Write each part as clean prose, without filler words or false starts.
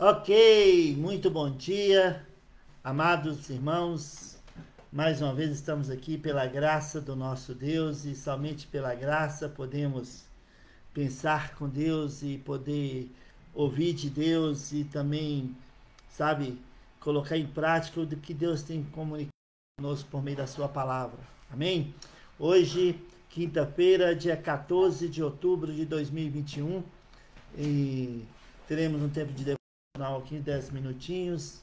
Ok, muito bom dia, amados irmãos. Mais uma vez estamos aqui pela graça do nosso Deus e somente pela graça podemos pensar com Deus e poder ouvir de Deus e também, sabe, colocar em prática o que Deus tem comunicado conosco por meio da sua palavra. Amém? Hoje, quinta-feira, dia 14 de outubro de 2021 e teremos um tempo de aqui 10 minutinhos,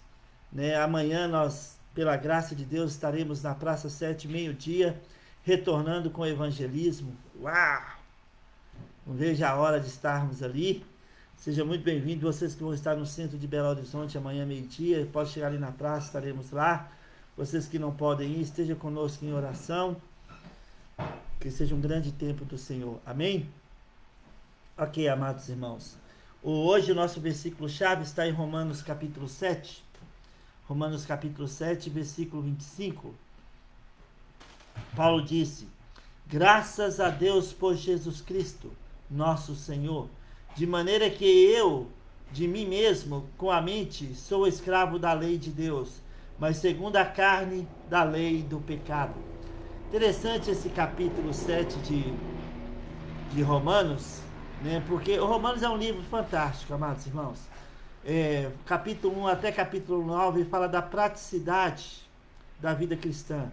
né? Amanhã nós, pela graça de Deus, estaremos na Praça 7, meio-dia, retornando com o evangelismo. Uau! Não vejo a hora de estarmos ali. Seja muito bem-vindo, vocês que vão estar no centro de Belo Horizonte amanhã meio-dia, pode chegar ali na praça, estaremos lá. Vocês que não podem ir, estejam conosco em oração. Que seja um grande tempo do Senhor. Amém? Ok, amados irmãos. Hoje o nosso versículo-chave está em Romanos capítulo 7. Romanos capítulo 7, versículo 25. Paulo disse: graças a Deus por Jesus Cristo, nosso Senhor, de maneira que eu, de mim mesmo, com a mente, sou escravo da lei de Deus, mas segundo a carne, da lei do pecado. Interessante esse capítulo 7 de Romanos, né? Porque o Romanos é um livro fantástico, amados irmãos. Capítulo 1 até capítulo 9 fala da praticidade da vida cristã.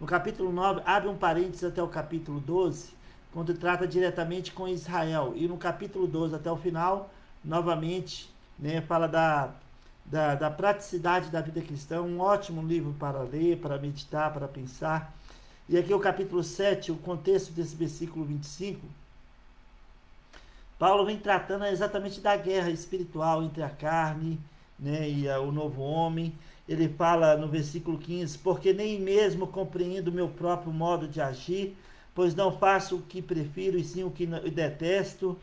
No capítulo 9, abre um parênteses até o capítulo 12, quando trata diretamente com Israel. E no capítulo 12 até o final, novamente, né, fala da praticidade da vida cristã. Um ótimo livro para ler, para meditar, para pensar. E aqui o capítulo 7, o contexto desse versículo 25, Paulo vem tratando exatamente da guerra espiritual entre a carne, né, e o novo homem. Ele fala no versículo 15, porque nem mesmo compreendo o meu próprio modo de agir, pois não faço o que prefiro e sim o que detesto.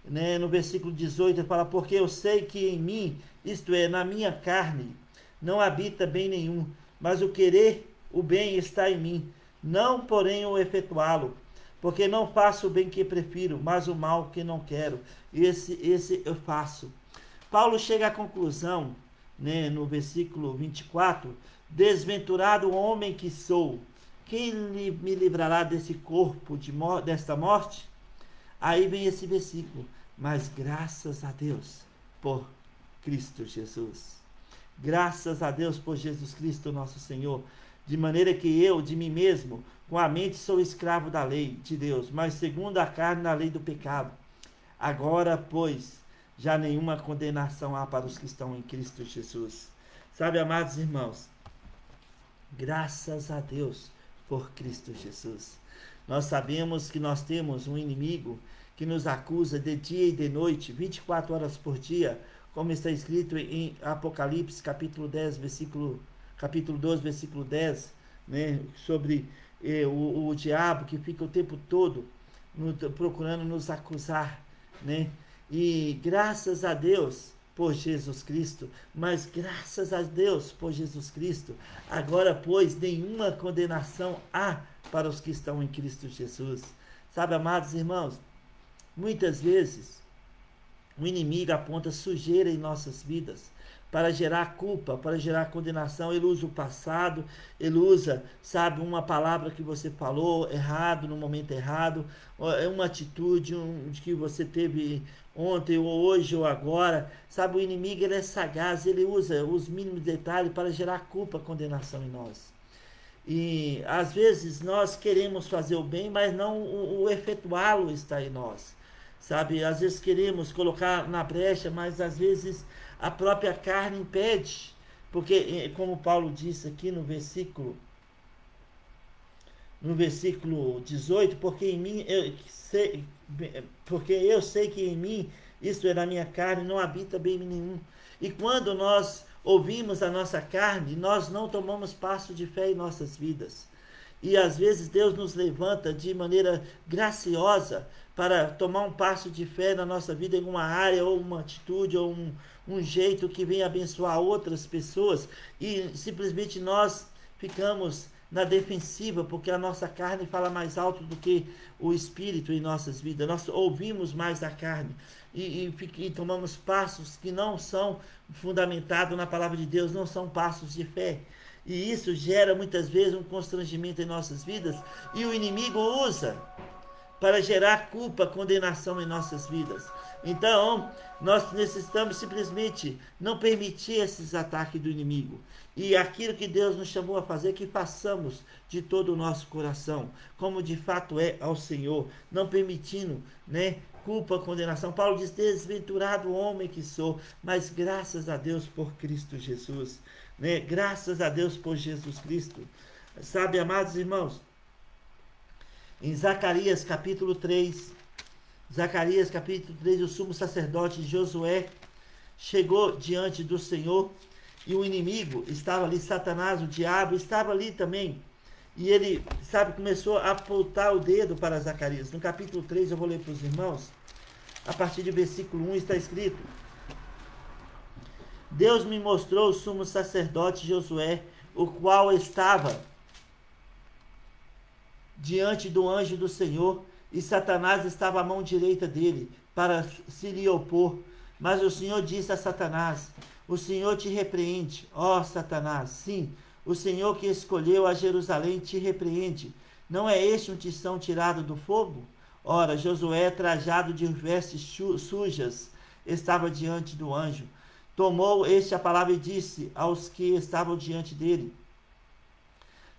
Né? No versículo 18 ele fala, porque eu sei que em mim, isto é, na minha carne, não habita bem nenhum, mas o querer o bem está em mim, não porém o efetuá-lo. Porque não faço o bem que prefiro, mas o mal que não quero. Esse eu faço. Paulo chega à conclusão, né, no versículo 24, desventurado homem que sou, quem me livrará desse corpo, desta morte? Aí vem esse versículo, mas graças a Deus por Cristo Jesus. Graças a Deus por Jesus Cristo, nosso Senhor. De maneira que eu, de mim mesmo, com a mente sou escravo da lei de Deus, mas segundo a carne, na lei do pecado. Agora, pois, já nenhuma condenação há para os que estão em Cristo Jesus. Sabe, amados irmãos, graças a Deus por Cristo Jesus. Nós sabemos que nós temos um inimigo que nos acusa de dia e de noite, 24 horas por dia, como está escrito em Apocalipse, capítulo 12, versículo 10, né, sobre o diabo que fica o tempo todo procurando nos acusar, né? E graças a Deus por Jesus Cristo, mas graças a Deus por Jesus Cristo, agora, pois, nenhuma condenação há para os que estão em Cristo Jesus. Sabe, amados irmãos, muitas vezes o inimigo aponta sujeira em nossas vidas, para gerar culpa, para gerar condenação. Ele usa o passado, ele usa, sabe, uma palavra que você falou errado, no momento errado, é uma atitude que você teve ontem, ou hoje, ou agora. Sabe, o inimigo, ele é sagaz, ele usa os mínimos detalhes para gerar culpa, condenação em nós. E às vezes nós queremos fazer o bem, mas não o efetuá-lo está em nós. Sabe, às vezes queremos colocar na brecha, mas às vezes a própria carne impede, porque como Paulo disse aqui no versículo 18, porque eu sei que em mim, isto é, na minha carne, não habita bem nenhum. E quando nós ouvimos a nossa carne, nós não tomamos passo de fé em nossas vidas. E às vezes Deus nos levanta de maneira graciosa para tomar um passo de fé na nossa vida em uma área, ou uma atitude, ou um jeito que venha abençoar outras pessoas, e simplesmente nós ficamos na defensiva, porque a nossa carne fala mais alto do que o Espírito em nossas vidas. Nós ouvimos mais a carne e tomamos passos que não são fundamentados na palavra de Deus, não são passos de fé. E isso gera muitas vezes um constrangimento em nossas vidas, e o inimigo usa para gerar culpa, condenação em nossas vidas. Então, nós necessitamos simplesmente não permitir esses ataques do inimigo. E aquilo que Deus nos chamou a fazer, que façamos de todo o nosso coração, como de fato é ao Senhor, não permitindo, culpa, condenação. Paulo diz: desventurado homem que sou, mas graças a Deus por Cristo Jesus, graças a Deus por Jesus Cristo. Sabe, amados irmãos, em Zacarias capítulo 3, o sumo sacerdote Josué chegou diante do Senhor, e o inimigo estava ali, Satanás, o diabo, estava ali também. E ele, começou a apontar o dedo para Zacarias. No capítulo 3, eu vou ler para os irmãos, a partir do versículo 1 está escrito: Deus me mostrou o sumo sacerdote Josué, o qual estava diante do anjo do Senhor, e Satanás estava à mão direita dele, para se lhe opor. Mas o Senhor disse a Satanás: o Senhor te repreende, ó Satanás. Sim, o Senhor que escolheu a Jerusalém te repreende. Não é este um tição tirado do fogo? Ora, Josué, trajado de vestes sujas, estava diante do anjo. Tomou este a palavra e disse aos que estavam diante dele: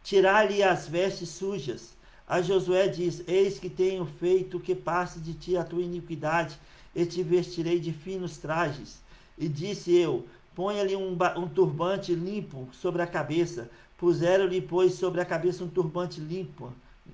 tirai-lhe as vestes sujas. A Josué diz: eis que tenho feito que passe de ti a tua iniquidade, e te vestirei de finos trajes. E disse eu: ponha-lhe um turbante limpo sobre a cabeça. Puseram-lhe, pois, sobre a cabeça um turbante limpo,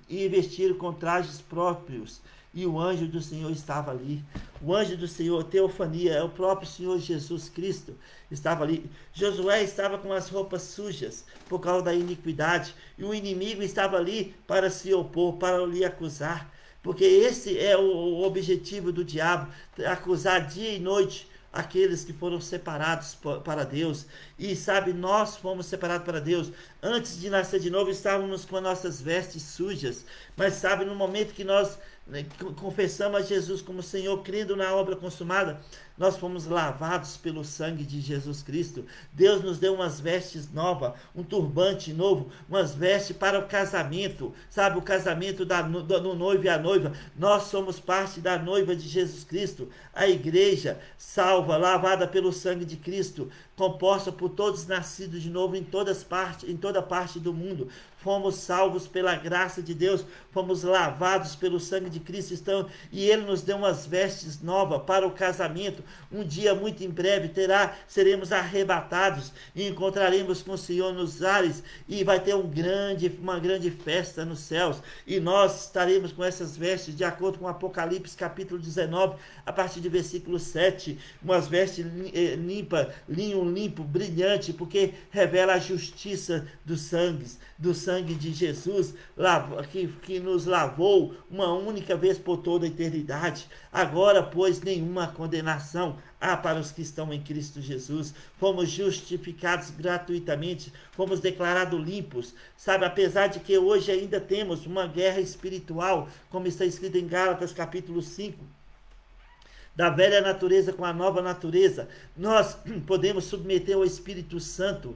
e vestiram com trajes próprios. E o anjo do Senhor estava ali. O anjo do Senhor, teofania, é o próprio Senhor Jesus Cristo, estava ali. Josué estava com as roupas sujas por causa da iniquidade, e o inimigo estava ali para se opor, para lhe acusar, porque esse é o objetivo do diabo, acusar dia e noite aqueles que foram separados para Deus. E nós fomos separados para Deus. Antes de nascer de novo, estávamos com as nossas vestes sujas, mas no momento que nós confessamos a Jesus como Senhor, crendo na obra consumada, nós fomos lavados pelo sangue de Jesus Cristo. Deus nos deu umas vestes novas, um turbante novo, umas vestes para o casamento, o casamento do noivo e a noiva. Nós somos parte da noiva de Jesus Cristo, a igreja salva, lavada pelo sangue de Cristo, composta por todos nascidos de novo em toda parte do mundo. Fomos salvos pela graça de Deus, fomos lavados pelo sangue de Cristo, e Ele nos deu umas vestes novas para o casamento. Um dia muito em breve seremos arrebatados e encontraremos com o Senhor nos ares, e vai ter uma grande festa nos céus, e nós estaremos com essas vestes, de acordo com Apocalipse capítulo 19, a partir do versículo 7, umas vestes limpas, linho limpo, brilhante, porque revela a justiça do sangue de Jesus, que nos lavou uma única vez por toda a eternidade. Agora, pois, nenhuma condenação há para os que estão em Cristo Jesus. Fomos justificados gratuitamente, fomos declarados limpos. Apesar de que hoje ainda temos uma guerra espiritual, como está escrito em Gálatas capítulo 5, da velha natureza com a nova natureza, nós podemos submeter ao Espírito Santo,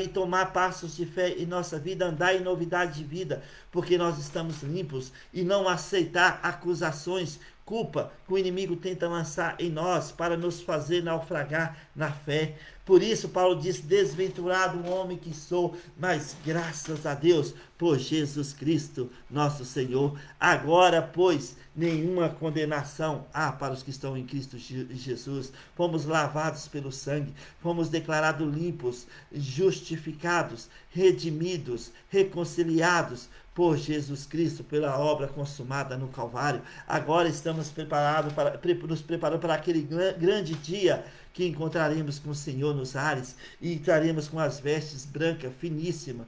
e tomar passos de fé em nossa vida, andar em novidade de vida, porque nós estamos limpos, e não aceitar acusações, culpa que o inimigo tenta lançar em nós para nos fazer naufragar na fé. Por isso Paulo diz: desventurado o homem que sou, mas graças a Deus por Jesus Cristo nosso Senhor. Agora, pois, nenhuma condenação há para os que estão em Cristo Jesus. Fomos lavados pelo sangue, fomos declarados limpos, justificados, redimidos, reconciliados por Jesus Cristo, pela obra consumada no Calvário. Agora estamos nos preparando para aquele grande dia que encontraremos com o Senhor nos ares, e estaremos com as vestes brancas, finíssimas,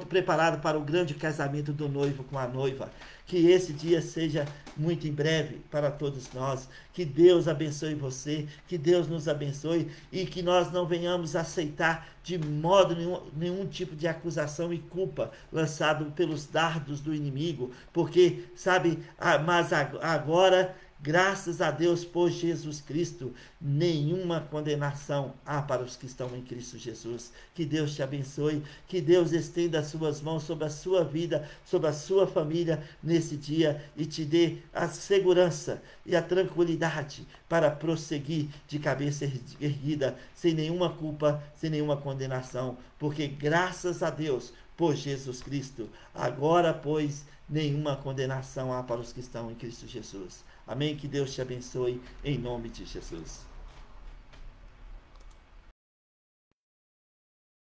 preparado para o grande casamento do noivo com a noiva. Que esse dia seja muito em breve para todos nós. Que Deus abençoe você, que Deus nos abençoe e que nós não venhamos aceitar de modo nenhum tipo de acusação e culpa lançado pelos dardos do inimigo, porque, sabe, mas agora, graças a Deus por Jesus Cristo, nenhuma condenação há para os que estão em Cristo Jesus. Que Deus te abençoe, que Deus estenda as suas mãos sobre a sua vida, sobre a sua família nesse dia e te dê a segurança e a tranquilidade para prosseguir de cabeça erguida, sem nenhuma culpa, sem nenhuma condenação, porque graças a Deus por Jesus Cristo, agora, pois, nenhuma condenação há para os que estão em Cristo Jesus. Amém? Que Deus te abençoe em nome de Jesus.